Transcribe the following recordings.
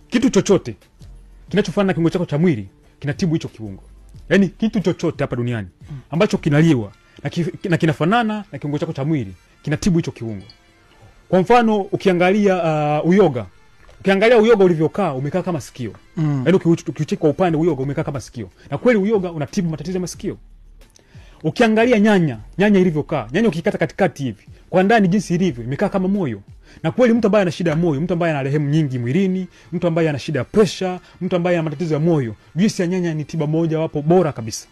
kitu chochote kinachofanana na kiungo chako cha mwili kinatibu hicho kiungo. Yaani kitu chochote hapa duniani ambacho kinaliwa na kinafanana na kiungo chako cha mwili kinatibu hicho kiungo. Kwa mfano ukiangalia uyoga. Ukiangalia uyoga ulivyokaa, umekaa kama sikio. Yaani ukiucheki kwa upande uyoga umekaa kama sikio. Na kweli uyoga unatibu matatizo ya masikio. Ukiangalia nyanya ilivyokaa, nyanya ukikata katikati hivi, kwa ndani jinsi ilivyo imekaa kama moyo. Na kweli mtu ambaye ana shida ya moyo, mtu ambaye ana rehemu nyingi mwilini, mtu ambaye ana shida ya pressure, mtu ambaye ana matatizo ya moyo, juisi ya nyanya ni tiba moja wapo bora kabisa.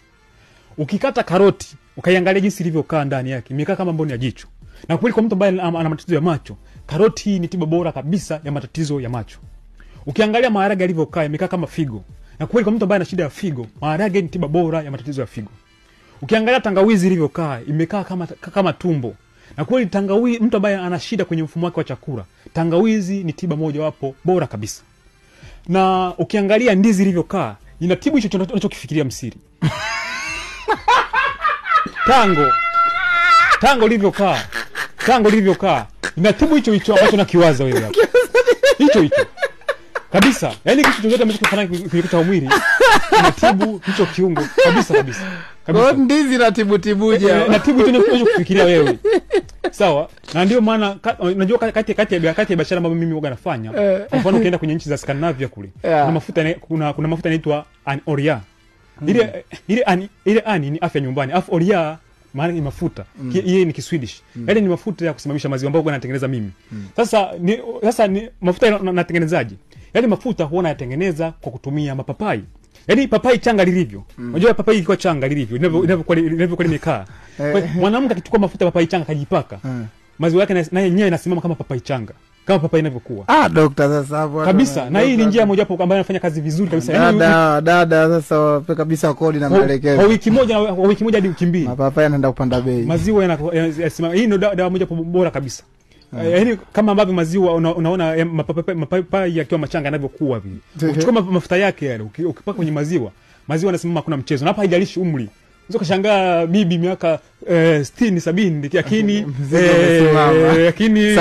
Ukikata karoti, ukaiangalia jinsi ilivyokaa ndani yake, imekaa kama mboni ya jicho. Na kweli kwa mtu ambaye ana matatizo ya macho, karoti hii ni tiba bora kabisa ya matatizo ya macho. Ukiangalia maharage yalivyokaa, imekaa kama figo. Na kweli kwa mtu ambaye ana shida ya figo, maharage ni tiba bora ya matatizo ya figo. Ukiangalia tangawizi ilivyokaa, imekaa kama tumbo. Na kweli tangawizi, mtu ambaye ana shida kwenye mfumo wake wa chakula, tangawizi ni tiba moja wapo bora kabisa. Na ukiangalia ndizi ilivyokaa, inatibu hicho unachokifikiria msiri. Tango lilivyokaa, inatibu hicho ambacho nakiwaza wewe hapo. Hicho kabisa. Yaani kitu chochote ambacho kinafanana na kiungo cha mwili inatibu hicho kiungo kabisa. Kwa ndizi inatibuje? Inatibu hicho unachofikiria wewe. Sawa? Na ndio maana unajua kati ya biashara ambayo mimi huwa nafanya, kwa mfano ukienda kwenye nchi za Scandinavia kule, kuna mafuta yanaitwa Oria. Ile ani ni afya nyumbani. Afu Oria maana ni mafuta. Yeye ni Kiswedish. Yaani ni mafuta ya kusimamisha maziwa ambayo natengeneza mimi. Sasa ni mafuta natengenezaje? Yaani mafuta huwa nayatengeneza kwa kutumia mapapai. Yaani papai changa lilivyo. Unajua papai ilikuwa changa lilivyo, inavyokuwa limekaa. Mwanamke akichukua mafuta papai changa kajipaka, maziwa yake na yenyewe yanasimama kama papai changa. Kama papai inavyokuwa. Dokta sasa hapo. Kabisa. Na hii ni njia moja hapo ambayo inafanya kazi vizuri kabisa. Dada sasa kabisa kodi na maelekezo. Kwa wiki moja hadi wiki mbili. Mapapai yanaenda kupanda bei. Maziwa yanasimama. Hii ndio dawa moja bora kabisa. Yaani kama ambavyo maziwa unaona mapapai yakiwa machanga yanavyokuwa vile. Ukichukua mafuta yake yale ukipaka kwenye maziwa yanasimama, hakuna mchezo. Na hapa haijalishi umri. Unaweza kushangaa bibi miaka 60 70 lakini